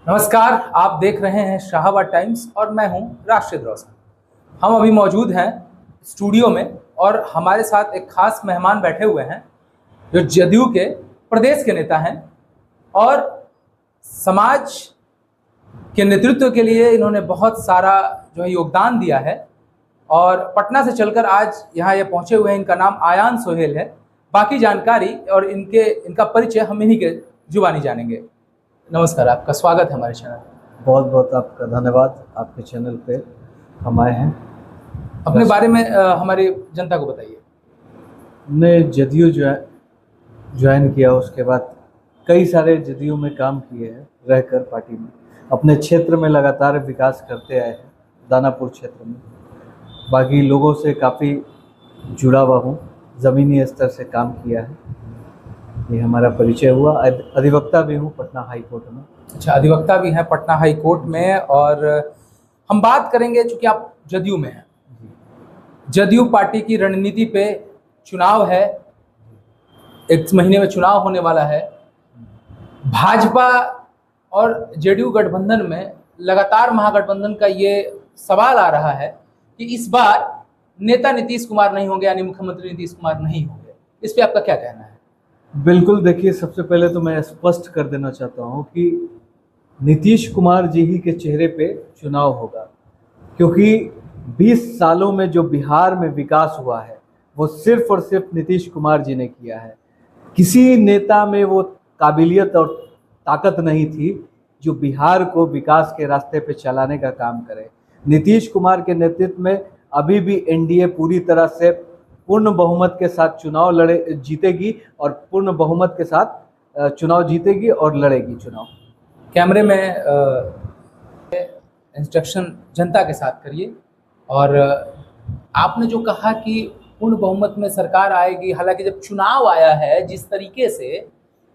नमस्कार। आप देख रहे हैं शाहबाद टाइम्स और मैं हूं राशिद रोशन। हम अभी मौजूद हैं स्टूडियो में और हमारे साथ एक खास मेहमान बैठे हुए हैं जो जदयू के प्रदेश के नेता हैं और समाज के नेतृत्व के लिए इन्होंने बहुत सारा जो है योगदान दिया है और पटना से चलकर आज यहाँ ये पहुँचे हुए हैं। इनका नाम आयान सोहेल है। बाकी जानकारी और इनका परिचय हम इन्हीं के जुबानी जानेंगे। नमस्कार, आपका स्वागत है हमारे चैनल। बहुत बहुत आपका धन्यवाद। आपके चैनल पे हम आए हैं। अपने बारे में हमारी जनता को बताइए। हमने जदयू ज्वाइन किया, उसके बाद कई सारे जदयू में काम किए हैं, रहकर पार्टी में अपने क्षेत्र में लगातार विकास करते आए हैं। दानापुर क्षेत्र में बाकी लोगों से काफ़ी जुड़ा हुआ हूँ, ज़मीनी स्तर से काम किया है। ये हमारा परिचय हुआ। अधिवक्ता भी हूँ पटना हाई कोर्ट में। अच्छा, अधिवक्ता भी हैं पटना हाई कोर्ट में। और हम बात करेंगे, चूंकि आप जदयू में हैं, जदयू पार्टी की रणनीति पे चुनाव है, एक महीने में चुनाव होने वाला है। भाजपा और जेडीयू गठबंधन में लगातार महागठबंधन का ये सवाल आ रहा है कि इस बार नेता नीतीश कुमार नहीं होंगे, यानी मुख्यमंत्री नीतीश कुमार नहीं होंगे। इस पे आपका क्या कहना है? बिल्कुल, देखिए, सबसे पहले तो मैं स्पष्ट कर देना चाहता हूं कि नीतीश कुमार जी ही के चेहरे पे चुनाव होगा, क्योंकि 20 सालों में जो बिहार में विकास हुआ है वो सिर्फ और सिर्फ नीतीश कुमार जी ने किया है। किसी नेता में वो काबिलियत और ताकत नहीं थी जो बिहार को विकास के रास्ते पे चलाने का काम करे। नीतीश कुमार के नेतृत्व में अभी भी एनडीए पूरी तरह से पूर्ण बहुमत के साथ चुनाव जीतेगी और पूर्ण बहुमत के साथ चुनाव जीतेगी और लड़ेगी चुनाव। कैमरे में इंस्ट्रक्शन जनता के साथ करिए। और आपने जो कहा कि पूर्ण बहुमत में सरकार आएगी, हालांकि जब चुनाव आया है, जिस तरीके से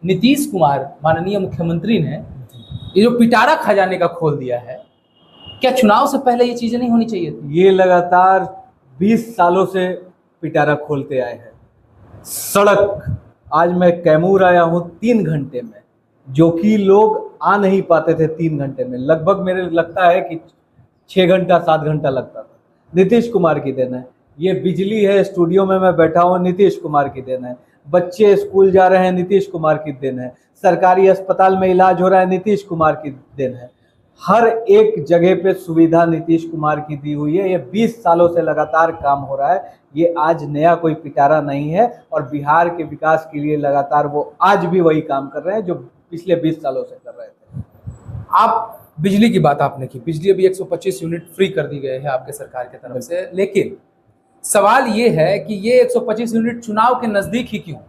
नीतीश कुमार माननीय मुख्यमंत्री ने ये जो पिटारा खजाने का खोल दिया है, क्या चुनाव से पहले ये चीजें नहीं होनी चाहिए थी? ये लगातार 20 सालों से पिटारा खोलते आए हैं। सड़क, आज मैं कैमूर आया हूँ 3 घंटे में, जो कि लोग आ नहीं पाते थे 3 घंटे में। लगभग मेरे लगता है कि 6 घंटा 7 घंटा लगता था। नीतीश कुमार की देन है। ये बिजली है, स्टूडियो में मैं बैठा हूँ, नीतीश कुमार की देन है। बच्चे स्कूल जा रहे हैं, नीतीश कुमार की देन है। सरकारी अस्पताल में इलाज हो रहा है, नीतीश कुमार की देन है। हर एक जगह पे सुविधा नीतीश कुमार की दी हुई है। ये 20 सालों से लगातार काम हो रहा है। ये आज नया कोई पिटारा नहीं है और बिहार के विकास के लिए लगातार वो आज भी वही काम कर रहे हैं जो पिछले 20 सालों से कर रहे थे। आप बिजली की बात आपने की, बिजली अभी 125 यूनिट फ्री कर दी गए हैं आपके सरकार की तरफ से, लेकिन सवाल ये है कि ये 125 यूनिट चुनाव के नजदीक ही क्यों?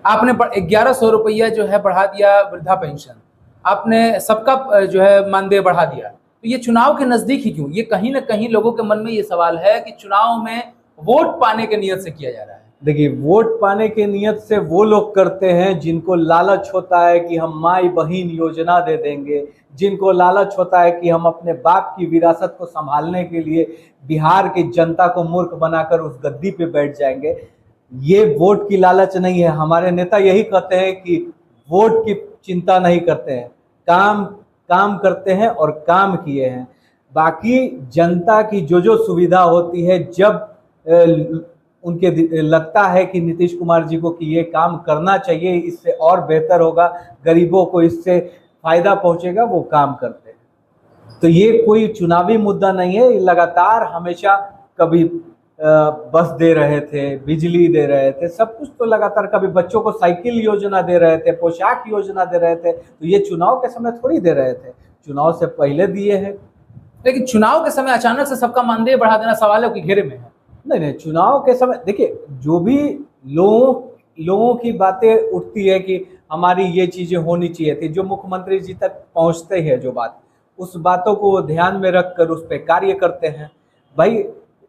आपने 1100 रुपया जो है बढ़ा दिया वृद्धा पेंशन, आपने सबका जो है मानदेय बढ़ा दिया, तो ये चुनाव के नजदीक ही क्यों? ये कहीं ना कहीं लोगों के मन में ये सवाल है कि चुनाव में वोट पाने के नियत से किया जा रहा है। देखिए, वोट पाने के नियत से वो लोग करते हैं जिनको लालच होता है कि हम माई बहन योजना दे देंगे, जिनको लालच होता है कि हम अपने बाप की विरासत को संभालने के लिए बिहार की जनता को मूर्ख बनाकर उस गद्दी पे बैठ जाएंगे। ये वोट की लालच नहीं है। हमारे नेता यही कहते हैं कि वोट की चिंता नहीं करते हैं, काम करते हैं और काम किए हैं। बाकी जनता की जो सुविधा होती है, जब उनके लगता है कि नीतीश कुमार जी को कि ये काम करना चाहिए, इससे और बेहतर होगा, गरीबों को इससे फायदा पहुंचेगा, वो काम करते हैं। तो ये कोई चुनावी मुद्दा नहीं है। लगातार हमेशा कभी बस दे रहे थे, बिजली दे रहे थे, सब कुछ तो लगातार, कभी बच्चों को साइकिल योजना दे रहे थे, पोशाक योजना दे रहे थे। तो ये चुनाव के समय थोड़ी दे रहे थे, चुनाव से पहले दिए हैं। लेकिन चुनाव के समय अचानक से सबका मानदेय बढ़ा देना सवालों के घेरे में है। नहीं, चुनाव के समय देखिए, जो भी लोगों की बातें उठती है कि हमारी ये चीजें होनी चाहिए थी, जो मुख्यमंत्री जी तक पहुंचते हैं जो बात, उस बातों को ध्यान में रखकर उस पर कार्य करते हैं। भाई,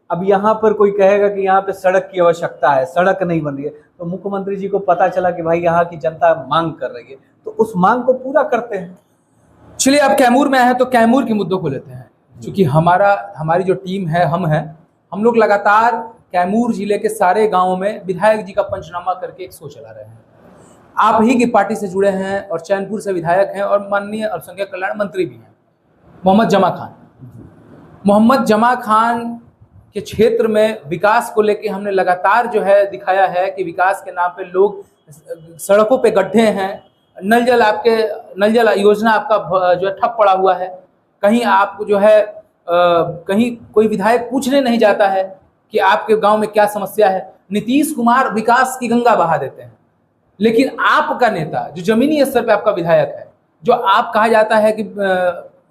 अब यहाँ पर कोई कहेगा कि यहाँ पे सड़क की आवश्यकता है, सड़क नहीं बन रही है, तो मुख्यमंत्री जी को पता चला कि भाई यहाँ की जनता मांग कर रही है, तो उस मांग को पूरा करते हैं। चलिए, अब कैमूर में आए हैं तो कैमूर के मुद्दों को लेते हैं। क्योंकि हमारी जो टीम है, हम लोग लगातार कैमूर जिले के सारे गांवों में विधायक जी का पंचनामा करके एक शो चला रहे हैं। आप ही की पार्टी से जुड़े हैं और चैनपुर से विधायक हैं और माननीय अल्पसंख्यक कल्याण मंत्री भी हैं, मोहम्मद जमा खान। मोहम्मद जमा खान के क्षेत्र में विकास को लेकर हमने लगातार जो है दिखाया है कि विकास के नाम पे लोग सड़कों पे गड्ढे हैं, नल जल योजना आपका जो है ठप पड़ा हुआ है। कहीं आपको जो है कहीं कोई विधायक पूछने नहीं जाता है कि आपके गांव में क्या समस्या है। नीतीश कुमार विकास की गंगा बहा देते हैं, लेकिन आपका नेता जो जमीनी स्तर पे आपका विधायक है, जो आप कहा जाता है कि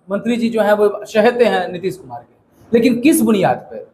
मंत्री जी जो है वो चहेते हैं नीतीश कुमार के, लेकिन किस बुनियाद पर?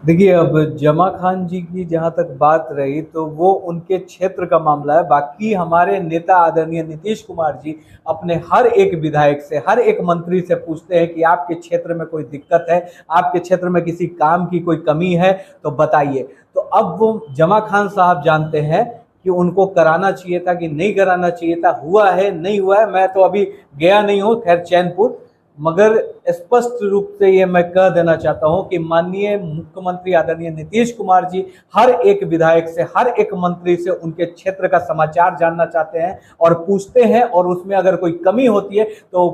देखिए, अब जमा खान जी की जहाँ तक बात रही तो वो उनके क्षेत्र का मामला है। बाकी हमारे नेता आदरणीय नीतीश कुमार जी अपने हर एक विधायक से, हर एक मंत्री से पूछते हैं कि आपके क्षेत्र में कोई दिक्कत है, आपके क्षेत्र में किसी काम की कोई कमी है तो बताइए। तो अब वो जमा खान साहब जानते हैं कि उनको कराना चाहिए था कि नहीं कराना चाहिए था, हुआ है नहीं हुआ है। मैं तो अभी गया नहीं हूँ खैर चैनपुर, मगर स्पष्ट रूप से ये मैं कह देना चाहता हूं कि माननीय मुख्यमंत्री आदरणीय नीतीश कुमार जी हर एक विधायक से, हर एक मंत्री से उनके क्षेत्र का समाचार जानना चाहते हैं और पूछते हैं, और उसमें अगर कोई कमी होती है तो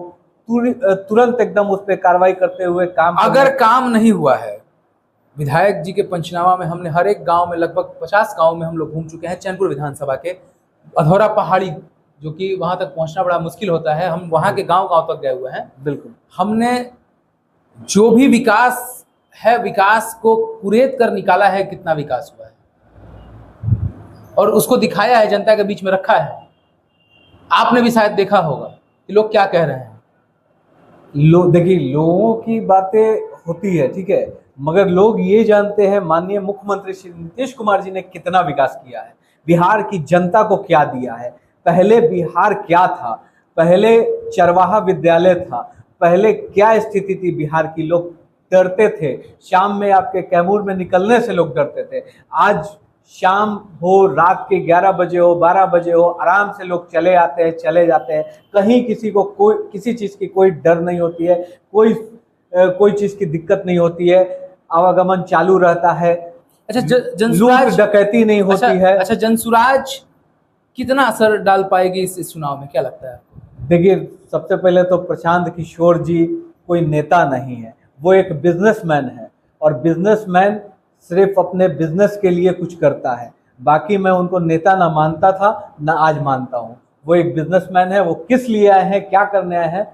तुरंत एकदम उस पर कार्रवाई करते हुए काम। अगर काम नहीं हुआ है, विधायक जी के पंचनामा में हमने हर एक गांव में, लगभग 50 गांव में हम लोग घूम चुके हैं। चैनपुर विधानसभा के अधौरा पहाड़ी, जो कि वहां तक पहुंचना बड़ा मुश्किल होता है, हम वहां के गांव तक गए हुए हैं। बिल्कुल, हमने जो भी विकास है, विकास को कुरेद कर निकाला है, कितना विकास हुआ है और उसको दिखाया है, जनता के बीच में रखा है। आपने भी शायद देखा होगा कि लोग क्या कह रहे हैं। देखिए, लोगों की बातें होती है, ठीक है, मगर लोग ये जानते हैं माननीय मुख्यमंत्री श्री नीतीश कुमार जी ने कितना विकास किया है, बिहार की जनता को क्या दिया है। पहले बिहार क्या था, पहले चरवाहा विद्यालय था, पहले क्या स्थिति थी बिहार की, लोग डरते थे, शाम में आपके कैमूर में निकलने से लोग डरते थे। आज शाम हो, रात के 11 बजे हो, 12 बजे हो, आराम से लोग चले आते हैं, चले जाते हैं। कहीं किसी को कोई किसी चीज़ की कोई डर नहीं होती है, कोई चीज़ की दिक्कत नहीं होती है, आवागमन चालू रहता है। अच्छा, जनसुराज डकैती नहीं होती है। अच्छा, जनसुराज कितना असर डाल पाएगी इस चुनाव में, क्या लगता है आपको? देखिए, सबसे पहले तो प्रशांत किशोर जी कोई नेता नहीं है, वो एक बिजनेसमैन है, और बिजनेसमैन सिर्फ अपने बिजनेस के लिए कुछ करता है। बाकी मैं उनको नेता ना मानता था, ना आज मानता हूँ। वो एक बिजनेसमैन है। वो किस लिए आए हैं, क्या करने आए हैं,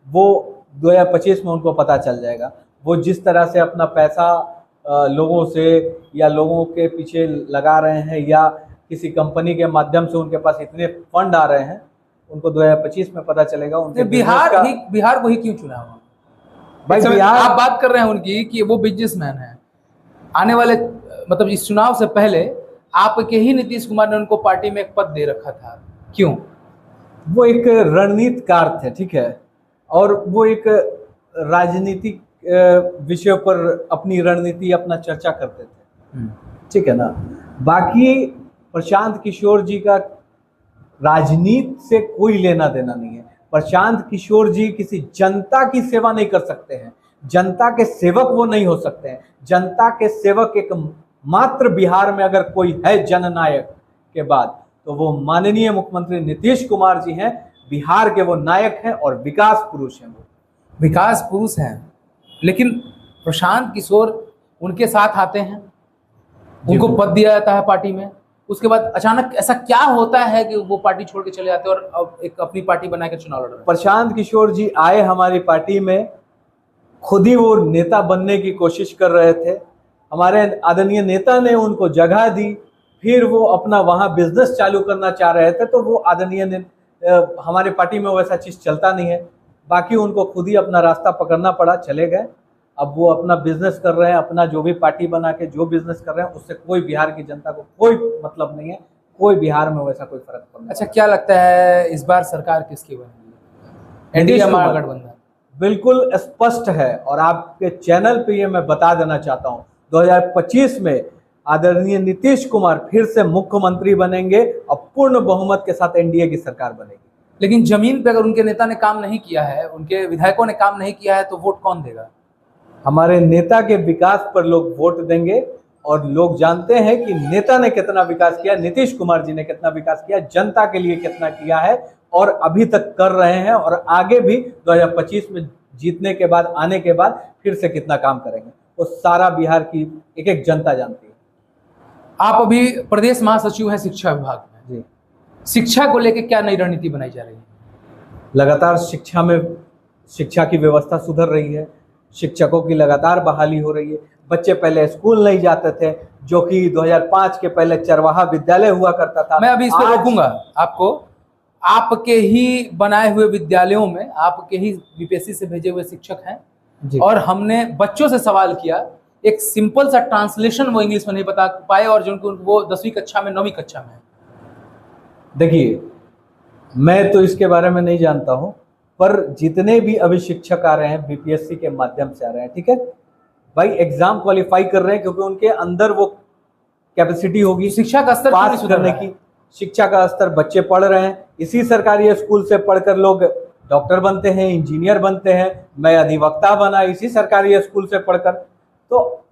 वो 2025 में उनको पता चल जाएगा। वो जिस तरह से अपना पैसा लोगों से या लोगों के पीछे लगा रहे हैं, या किसी कंपनी के माध्यम से उनके पास इतने फंड आ रहे हैं, उनको 2025 में पता चलेगा। उनके बिहार को ही क्यों चुना हुआ भाई? बिहार आप बात कर रहे हैं उनकी कि वो बिजनेसमैन है। आने वाले मतलब इस चुनाव से पहले आपके ही नीतीश कुमार ने उनको पार्टी में एक पद दे रखा था, क्यों? वो एक रणनीतिकार थे, ठीक है, और वो एक राजनीतिक विषयों पर अपनी रणनीति, अपना चर्चा करते थे, ठीक है ना। बाकी प्रशांत किशोर जी का राजनीति से कोई लेना देना नहीं है। प्रशांत किशोर जी किसी जनता की सेवा नहीं कर सकते हैं, जनता के सेवक वो नहीं हो सकते हैं। जनता के सेवक एक मात्र बिहार में अगर कोई है जननायक के बाद, तो वो माननीय मुख्यमंत्री नीतीश कुमार जी हैं। बिहार के वो नायक हैं और विकास पुरुष हैं। वो विकास पुरुष हैं, लेकिन प्रशांत किशोर उनके साथ आते हैं, उनको पद दिया जाता है पार्टी में, उसके बाद अचानक ऐसा क्या होता है कि वो पार्टी छोड़ के चले जाते हैं और अब एक अपनी पार्टी बनाकर चुनाव लड़ रहे हैं? प्रशांत किशोर जी आए हमारी पार्टी में, खुद ही वो नेता बनने की कोशिश कर रहे थे। हमारे आदरणीय नेता ने उनको जगह दी, फिर वो अपना वहाँ बिजनेस चालू करना चाह रहे थे, तो वो आदरणीय हमारे पार्टी में वैसा चीज़ चलता नहीं है। बाकी उनको खुद ही अपना रास्ता पकड़ना पड़ा, चले गए। अब वो अपना बिजनेस कर रहे हैं, अपना जो भी पार्टी बना के जो बिजनेस कर रहे हैं, उससे कोई बिहार की जनता को कोई मतलब नहीं है, कोई बिहार में वैसा कोई फर्क पड़ता नहीं। अच्छा, क्या लगता है इस बार सरकार किसकी बनेगी? एनडीए या महागठबंधन? बिल्कुल स्पष्ट है, और आपके चैनल पे ये मैं बता देना चाहता हूँ, 2025 में आदरणीय नीतीश कुमार फिर से मुख्यमंत्री बनेंगे और पूर्ण बहुमत के साथ एनडीए की सरकार बनेगी। लेकिन जमीन पे अगर उनके नेता ने काम नहीं किया है, उनके विधायकों ने काम नहीं किया है, तो वोट कौन देगा? हमारे नेता के विकास पर लोग वोट देंगे, और लोग जानते हैं कि नेता ने कितना विकास किया, नीतीश कुमार जी ने कितना विकास किया, जनता के लिए कितना किया है और अभी तक कर रहे हैं और आगे भी 2025 में जीतने के बाद, आने के बाद फिर से कितना काम करेंगे, वो सारा बिहार की एक एक जनता जानती है। आप अभी प्रदेश महासचिव हैं शिक्षा विभाग में जी, शिक्षा को लेकर क्या नई रणनीति बनाई जा रही है? लगातार शिक्षा की व्यवस्था सुधर रही है, शिक्षकों की लगातार बहाली हो रही है। बच्चे पहले स्कूल नहीं जाते थे, जो कि 2005 के पहले चरवाहा विद्यालय हुआ करता था। मैं अभी इस पर रोकूंगा आपको। आपके ही बनाए हुए विद्यालयों में आपके ही बीपीएससी से भेजे हुए शिक्षक हैं जी। और हमने बच्चों से सवाल किया, एक सिंपल सा ट्रांसलेशन वो इंग्लिश में नहीं बता पाए और जिनको वो 10वीं कक्षा में 9वीं कक्षा में है। देखिए, मैं तो इसके बारे में नहीं जानता हूं, पर जितने भी अभी शिक्षक आ रहे हैं बीपीएससी के माध्यम से आ रहे हैं, ठीक है भाई, एग्जाम क्वालिफाई कर रहे हैं क्योंकि उनके अंदर वो कैपेसिटी होगी शिक्षा का स्तर पास करने की। शिक्षा का स्तर बच्चे पढ़ रहे हैं, इसी सरकारी स्कूल से पढ़कर लोग डॉक्टर बनते हैं, इंजीनियर बनते हैं। मैं अधिवक्ता बना इसी सरकारी स्कूल से पढ़कर। तो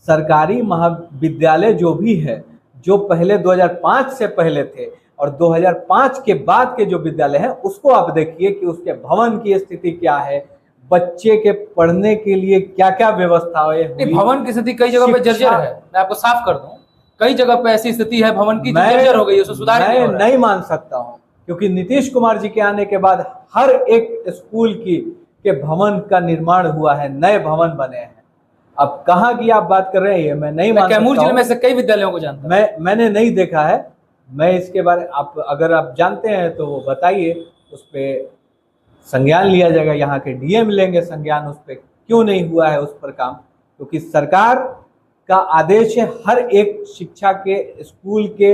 सरकारी महाविद्यालय जो भी है, जो पहले 2005 से पहले थे और 2005 के बाद के जो विद्यालय हैं, उसको आप देखिए कि उसके भवन की स्थिति क्या है, बच्चे के पढ़ने के लिए क्या क्या व्यवस्थाएं हुई। भवन की स्थिति कई जगह पे जर्जर है, मैं आपको साफ कर दूं, कई जगह पे ऐसी स्थिति है भवन की जर्जर हो गई है, उसको सुधार मैं नहीं मान सकता हूं, क्योंकि नीतीश कुमार जी के आने के बाद हर एक स्कूल के भवन का निर्माण हुआ है, नए भवन बने हैं। अब कहाँ की आप बात कर रहे हैं, मैं नहीं मान सकता। कैमूर जिले में से कई विद्यालयों को जानता हूं। मैंने नहीं देखा है, मैं इसके बारे आप अगर आप जानते हैं तो वो बताइए, उस पर संज्ञान लिया जाएगा, यहाँ के डीएम लेंगे संज्ञान उस पर, क्यों नहीं हुआ है उस पर काम। क्योंकि सरकार का आदेश है हर एक शिक्षा के स्कूल के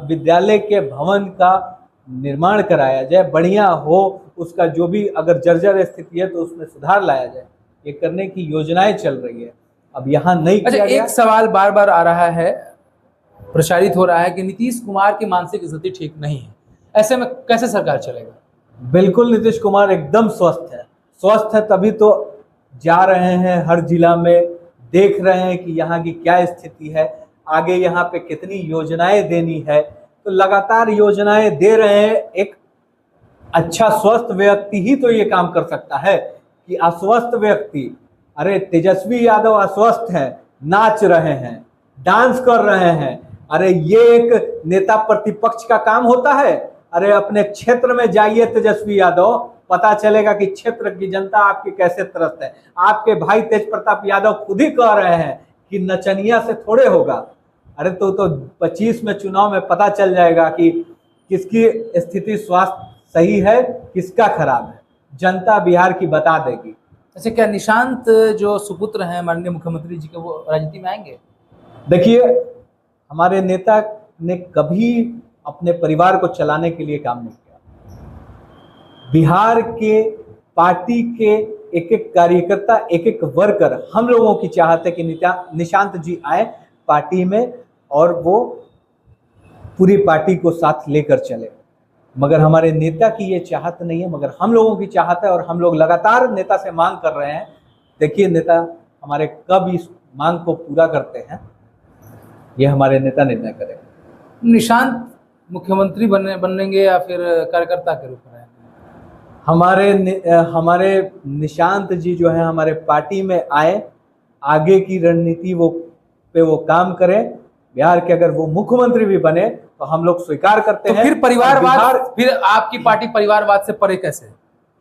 विद्यालय के भवन का निर्माण कराया जाए, बढ़िया हो, उसका जो भी अगर जर्जर स्थिति है तो उसमें सुधार लाया जाए। ये करने की योजनाएं चल रही है, अब यहाँ नहीं किया गया। एक सवाल बार बार आ रहा है, प्रचारित हो रहा है कि नीतीश कुमार की मानसिक स्थिति ठीक नहीं है, ऐसे में कैसे सरकार चलेगा? बिल्कुल, नीतीश कुमार एकदम स्वस्थ है तभी तो जा रहे हैं हर जिला में, देख रहे हैं कि यहाँ की क्या स्थिति है, आगे यहाँ पे कितनी योजनाएं देनी है, तो लगातार योजनाएं दे रहे हैं। एक अच्छा स्वस्थ व्यक्ति ही तो ये काम कर सकता है कि अस्वस्थ व्यक्ति, अरे तेजस्वी यादव अस्वस्थ है, नाच रहे हैं, डांस कर रहे हैं, अरे ये एक नेता प्रतिपक्ष का काम होता है? अरे अपने क्षेत्र में जाइए तेजस्वी यादव, पता चलेगा कि क्षेत्र की जनता आपकी कैसे त्रस्त है। आपके भाई तेज प्रताप यादव खुद ही कह रहे हैं कि नचनिया से थोड़े होगा। अरे तो 25 में चुनाव में पता चल जाएगा कि किसकी स्थिति स्वास्थ्य सही है, किसका खराब है, जनता बिहार की बता देगी। अच्छा, क्या निशांत जो सुपुत्र हैं माननीय मुख्यमंत्री जी के, वो राजनीति में आएंगे? देखिए, हमारे नेता ने कभी अपने परिवार को चलाने के लिए काम नहीं किया। बिहार के पार्टी के एक एक कार्यकर्ता, एक एक वर्कर, हम लोगों की चाहत है कि निशांत जी आए पार्टी में और वो पूरी पार्टी को साथ लेकर चले, मगर हमारे नेता की ये चाहत नहीं है, मगर हम लोगों की चाहत है और हम लोग लगातार नेता से मांग कर रहे हैं। देखिए नेता हमारे कब इस मांग को पूरा करते हैं, ये हमारे नेता निर्णय करेंगे। निशांत मुख्यमंत्री बनेंगे या फिर कार्यकर्ता के रूप में? हमारे निशांत जी जो है हमारे पार्टी में आए, आगे की रणनीति वो काम करें। बिहार के अगर वो मुख्यमंत्री भी बने तो हम लोग स्वीकार करते हैं। फिर परिवारवाद, फिर आपकी पार्टी परिवारवाद से परे कैसे?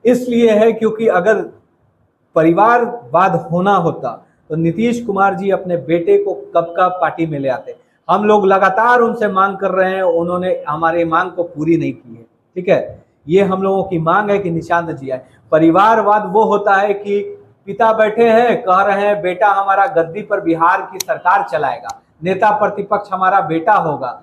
इसलिए है क्योंकि अगर परिवारवाद होना होता तो नीतीश कुमार जी अपने बेटे को कब का पार्टी में ले आते। हम लोग लगातार उनसे मांग कर रहे हैं, उन्होंने हमारी मांग को पूरी नहीं की है। ठीक है, ये हम लोगों की मांग है कि निशांत जी आए। परिवारवाद वो होता है कि पिता बैठे हैं, कह रहे हैं बेटा हमारा गद्दी पर बिहार की सरकार चलाएगा, नेता प्रतिपक्ष हमारा बेटा होगा,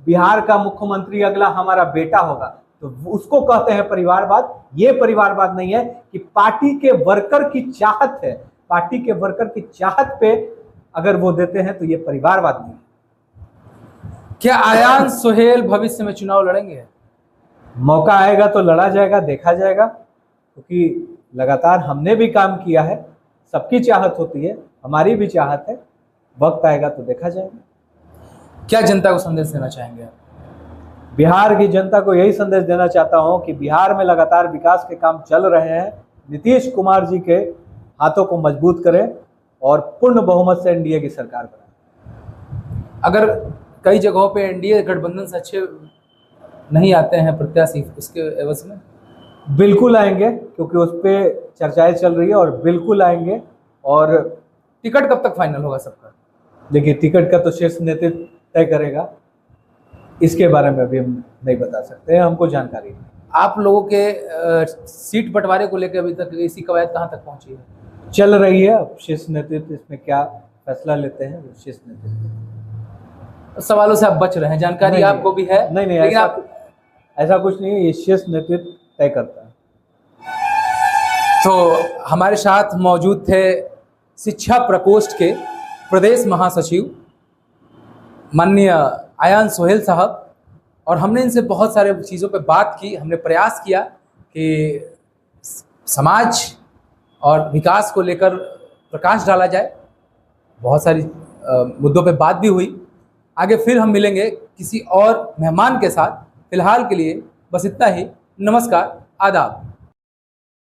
बिहार का मुख्यमंत्री अगला हमारा बेटा होगा, तो उसको कहते हैं परिवारवाद। ये परिवारवाद नहीं है कि पार्टी के वर्कर की चाहत है, पार्टी के वर्कर की चाहत पे अगर वो देते हैं तो ये परिवारवाद नहीं है। क्या आयान सोहेल भविष्य में चुनाव लड़ेंगे? मौका आएगा तो लड़ा जाएगा, देखा जाएगा, क्योंकि लगातार हमने भी काम किया है। सबकी चाहत होती है, हमारी भी चाहत है, वक्त आएगा तो देखा जाएगा। क्या जनता को संदेश देना चाहेंगे आप? बिहार की जनता को यही संदेश देना चाहता हूं कि बिहार में लगातार विकास के काम चल रहे हैं। नीतीश कुमार जी के हाथों को मजबूत करें और पूर्ण बहुमत से एनडीए की सरकार बनाएं। अगर कई जगहों पे एनडीए गठबंधन से अच्छे नहीं आते हैं प्रत्याशी, उसके एवज में बिल्कुल आएंगे, क्योंकि उस पर चर्चाएं चल रही है और बिल्कुल आएंगे। और टिकट कब तक फाइनल होगा सबका? देखिए, टिकट का तो शीर्ष नेतृत्व तय करेगा, इसके बारे में अभी हम नहीं बता सकते, हमको जानकारी नहीं। आप लोगों के सीट बंटवारे को लेकर अभी तक इसी कवायद कहाँ तक पहुंची है? चल रही है। अब शीर्ष नेतृत्व इसमें क्या फैसला लेते हैं, वो शीर्ष नेतृत्व। सवालों से आप बच रहे हैं, जानकारी नहीं, आपको भी है? नहीं, लेकिन ऐसा कुछ नहीं है, ये शीर्ष नेतृत्व तय करता है। तो हमारे साथ मौजूद थे शिक्षा प्रकोष्ठ के प्रदेश महासचिव माननीय आयान सोहेल साहब, और हमने इनसे बहुत सारे चीज़ों पे बात की। हमने प्रयास किया कि समाज और विकास को लेकर प्रकाश डाला जाए। बहुत सारी मुद्दों पे बात भी हुई। आगे फिर हम मिलेंगे किसी और मेहमान के साथ। फिलहाल के लिए बस इतना ही। नमस्कार, आदाब।